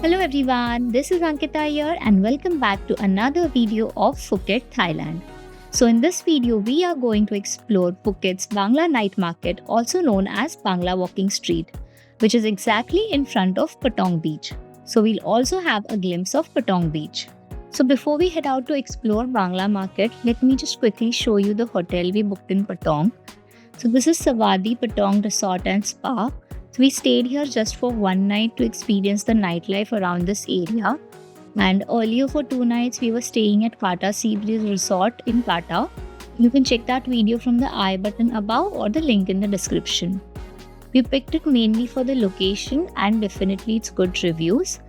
Hello everyone, this is Ankita here and welcome back to another video of Phuket, Thailand. So in this video, we are going to explore Phuket's Bangla Night Market, also known as Bangla Walking Street, which is exactly in front of Patong Beach. So we'll also have a glimpse of Patong Beach. So before we head out to explore Bangla Market, let me just quickly show you the hotel we booked in Patong. So this is Savadi Patong Resort and Spa. So we stayed here just for one night to experience the nightlife around this area. And earlier for 2 nights, we were staying at Kata Sea Breeze Resort in Kata. You can check that video from the I button above or the link in the description. We picked it mainly for the location and definitely its good reviews.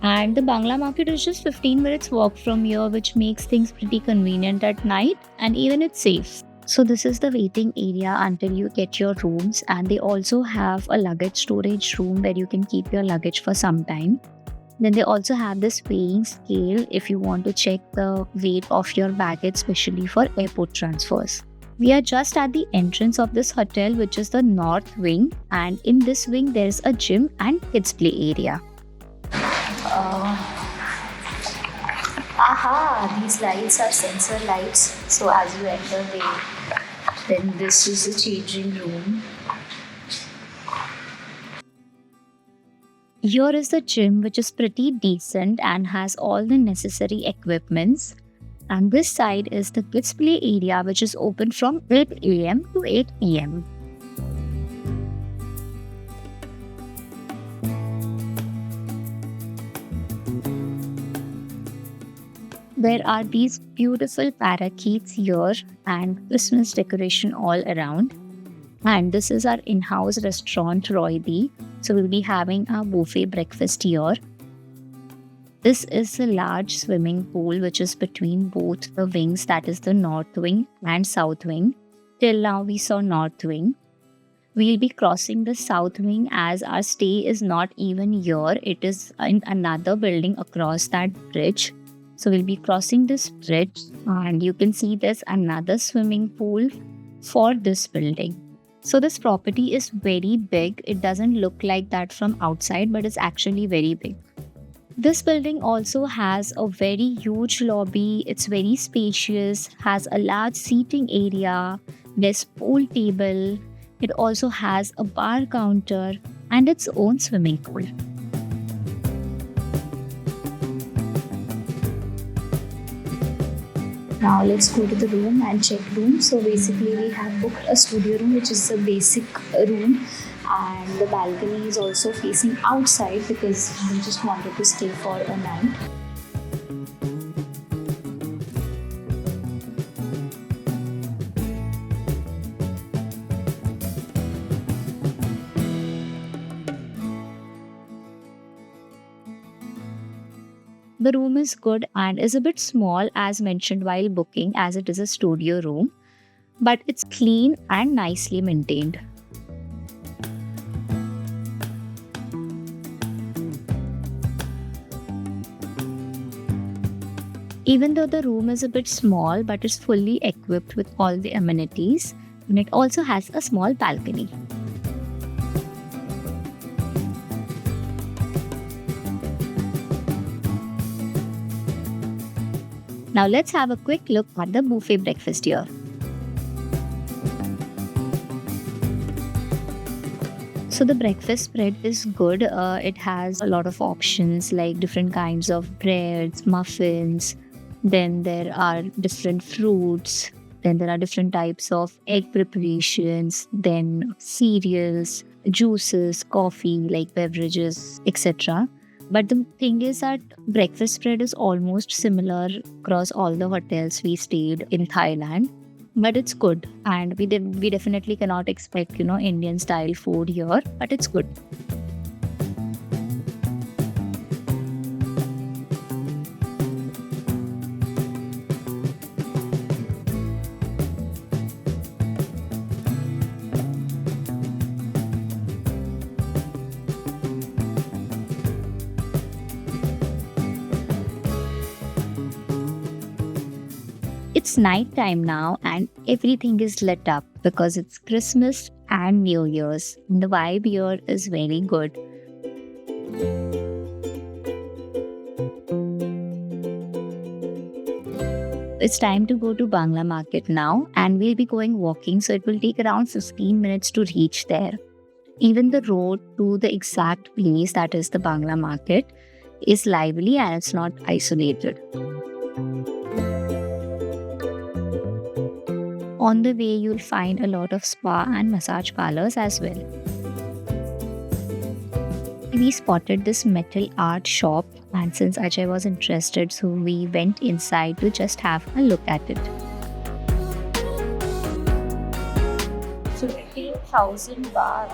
And the Bangla market is just 15 minutes walk from here, which makes things pretty convenient at night and even it's safe. So this is the waiting area until you get your rooms, and they also have a luggage storage room where you can keep your luggage for some time. Then they also have this weighing scale if you want to check the weight of your baggage, especially for airport transfers. We are just at the entrance of this hotel, which is the north wing, and in this wing there is a gym and kids play area. These lights are sensor lights, so as you enter then this is the changing room. Here is the gym, which is pretty decent and has all the necessary equipments. And this side is the kids play area, which is open from 8 a.m. to 8 p.m. There are these beautiful parakeets here and Christmas decoration all around. And this is our in-house restaurant, Roydi. So we'll be having a buffet breakfast here. This is a large swimming pool which is between both the wings, that is the north wing and south wing. Till now we saw north wing. We'll be crossing the south wing as our stay is not even here. It is in another building across that bridge. So we'll be crossing this bridge and you can see there's another swimming pool for this building. So this property is very big. It doesn't look like that from outside, but it's actually very big. This building also has a very huge lobby. It's very spacious, has a large seating area, there's pool table. It also has a bar counter and its own swimming pool. Now let's go to the room and check room. So basically we have booked a studio room, which is a basic room, and the balcony is also facing outside because we just wanted to stay for a night. The room is good and is a bit small as mentioned while booking, as it is a studio room, but it's clean and nicely maintained. Even though the room is a bit small, but it's fully equipped with all the amenities, and it also has a small balcony. Now let's have a quick look at the buffet breakfast here. So the breakfast spread is good. It has a lot of options like different kinds of breads, muffins. Then there are different fruits. Then there are different types of egg preparations. Then cereals, juices, coffee, like beverages, etc. But the thing is that breakfast spread is almost similar across all the hotels we stayed in Thailand. But it's good, and we definitely cannot expect, Indian style food here, but it's good. It's night time now and everything is lit up because it's Christmas and New Year's. The vibe here is very good. It's time to go to Bangla Market now, and we'll be going walking, so it will take around 15 minutes to reach there. Even the road to the exact place, that is the Bangla Market, is lively and it's not isolated. On the way, you'll find a lot of spa and massage parlors as well. We spotted this metal art shop, and since Ajay was interested, so we went inside to just have a look at it. So 15,000 baht.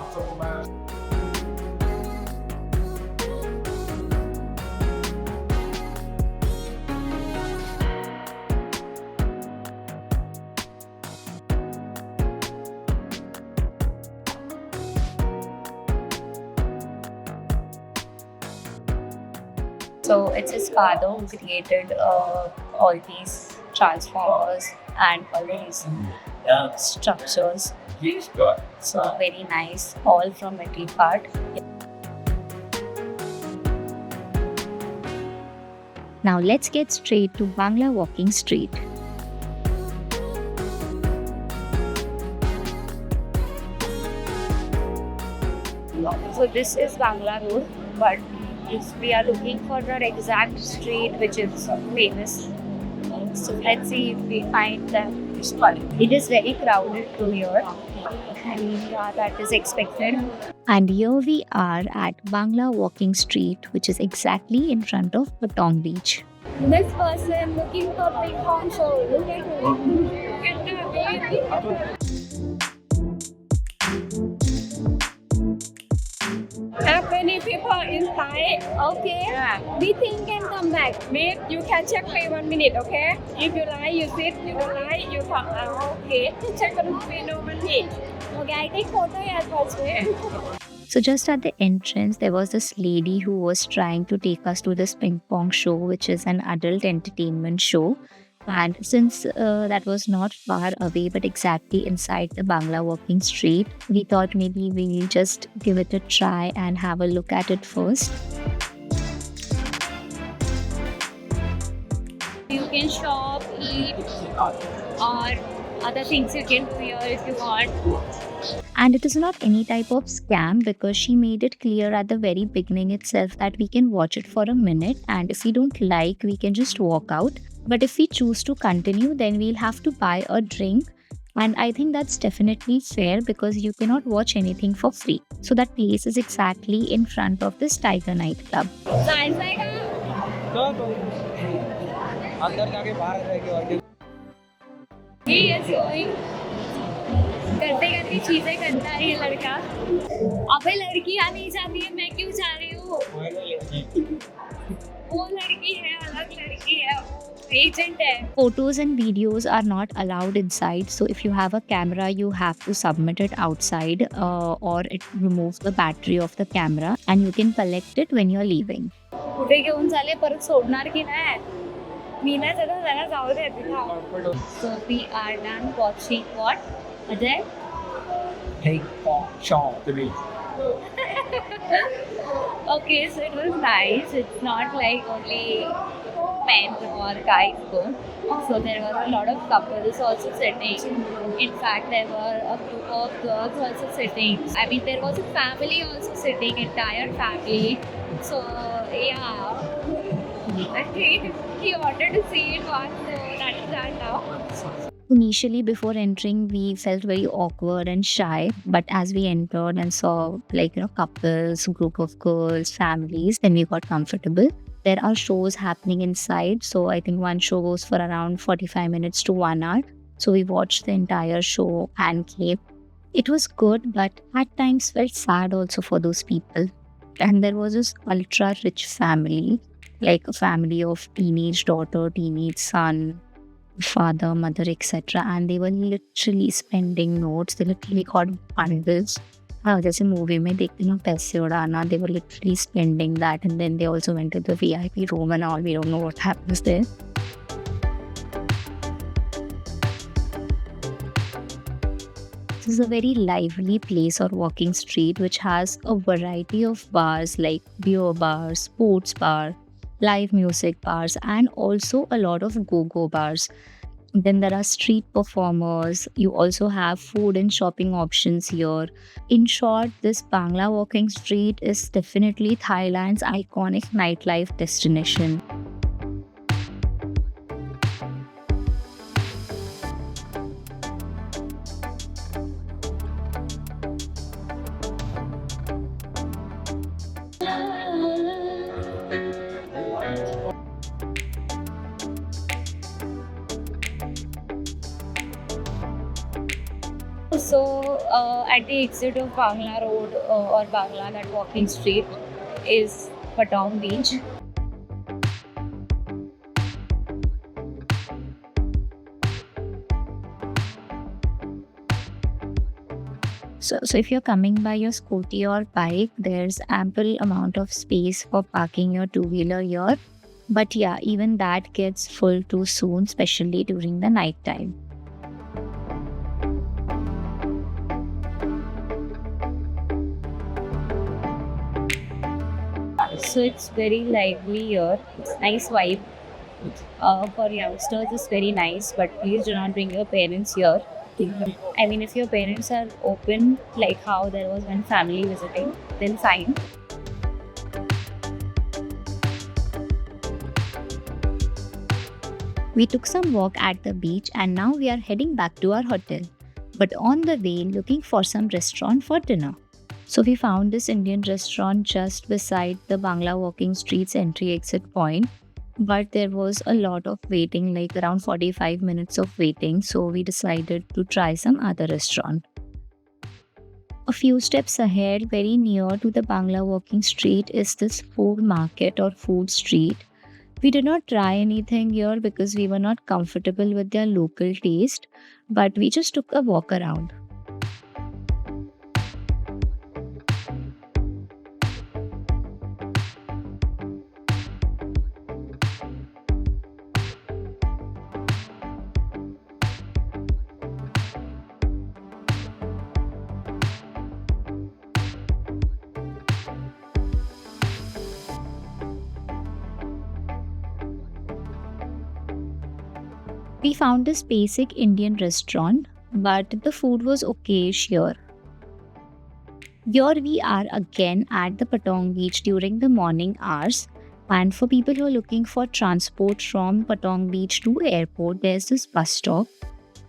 So it's his father who created all these transformers and all these structures. So very nice, all from metal part. Now let's get straight to Bangla Walking Street. So this is Bangla Road, but if we are looking for the exact street which is famous, so let's see if we find them. It is very crowded to here. I mean, yeah, that is expected. And here we are at Bangla Walking Street, which is exactly in front of Patong Beach. This person looking for ping pong show. Look at him. Have many people inside? Okay. Yeah. We think can come back. Wait, you can check me 1 minute, okay? If you like, you sit. You don't like, you come out. Okay. Check on the window 1 minute. Okay, I take photo as well. So just at the entrance, there was this lady who was trying to take us to this ping pong show, which is an adult entertainment show. And since that was not far away, but exactly inside the Bangla Walking Street, we thought maybe we'll just give it a try and have a look at it first. You can shop, eat, or other things you can do here if you want. And it is not any type of scam, because she made it clear at the very beginning itself that we can watch it for a minute, and if we don't like, we can just walk out. But if we choose to continue, then we'll have to buy a drink. And I think that's definitely fair, because you cannot watch anything for free. So that place is exactly in front of this Tiger Night Club. He is going. करते करते चीजें करता है ये लड़का. अबे लड़कियां नहीं चाहती है, मैं क्यों जा रही हूँ? वो लड़की है, अलग लड़की है, agent hai. Photos and videos are not allowed inside, so if you have a camera, you have to submit it outside, or it removes the battery of the camera, and you can collect it when you're leaving. कुठे घेऊन चालले, परत सोडणार की नाही? मी नाही जरा जाऊ दे तिथे. So we are done watching what? Ajay? Hey, Sean, to me. Okay, so it was nice. It's not like only men or guys go. So there were a lot of couples also sitting. In fact, there were a group of girls also sitting. I mean, there was a family also sitting, entire family. So yeah, he wanted to see it once, so that is that now. Initially, before entering, we felt very awkward and shy. But as we entered and saw, couples, group of girls, families, then we got comfortable. There are shows happening inside. So I think one show goes for around 45 minutes to 1 hour. So we watched the entire show and came. It was good, but at times felt sad also for those people. And there was this ultra rich family, like a family of teenage daughter, teenage son, father, mother, etc. And they were literally spending notes. They literally got bundles. जैसे movie में देखते ना पैसे उड़ाना, they were literally spending that, and then they also went to the VIP room and all. We don't know what happens there. This is a very lively place or walking street which has a variety of bars like beer bars, sports bar, live music bars, and also a lot of go-go bars. Then there are street performers. You also have food and shopping options here. In short, this Bangla Walking Street is definitely Thailand's iconic nightlife destination. So, at the exit of Bangla Road or Bangla, that walking street is Patong Beach. So if you're coming by your scooty or bike, there's ample amount of space for parking your two-wheeler here. But yeah, even that gets full too soon, especially during the night time. So it's very lively here. It's nice vibe. For youngsters, it's very nice, but please do not bring your parents here. I mean, if your parents are open, like how there was one family visiting, then fine. We took some walk at the beach and now we are heading back to our hotel. But on the way, looking for some restaurant for dinner. So we found this Indian restaurant just beside the Bangla Walking Street's entry exit point. But there was a lot of waiting, like around 45 minutes of waiting. So we decided to try some other restaurant. A few steps ahead, very near to the Bangla Walking Street, is this food market or food street. We did not try anything here because we were not comfortable with their local taste, but we just took a walk around. We found this basic Indian restaurant, but the food was okayish here. Here we are again at the Patong Beach during the morning hours. And for people who are looking for transport from Patong Beach to airport, there's this bus stop.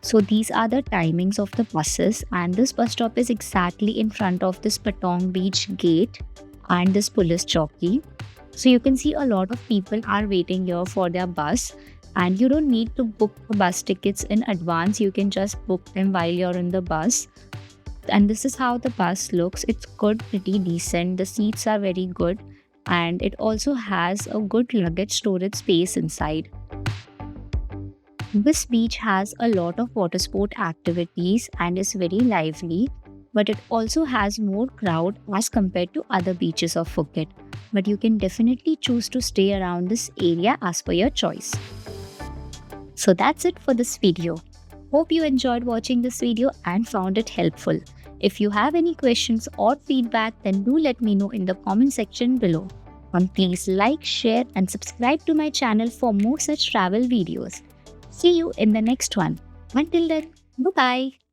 So these are the timings of the buses, and this bus stop is exactly in front of this Patong Beach gate and this police chowki. So you can see a lot of people are waiting here for their bus, and you don't need to book the bus tickets in advance. You can just book them while you're in the bus. And this is how the bus looks. It's good, pretty decent. The seats are very good, and it also has a good luggage storage space inside. This beach has a lot of water sport activities and is very lively, but it also has more crowd as compared to other beaches of Phuket. But you can definitely choose to stay around this area as per your choice. So that's it for this video. Hope you enjoyed watching this video and found it helpful. If you have any questions or feedback, then do let me know in the comment section below. And please like, share and subscribe to my channel for more such travel videos. See you in the next one. Until then, bye-bye.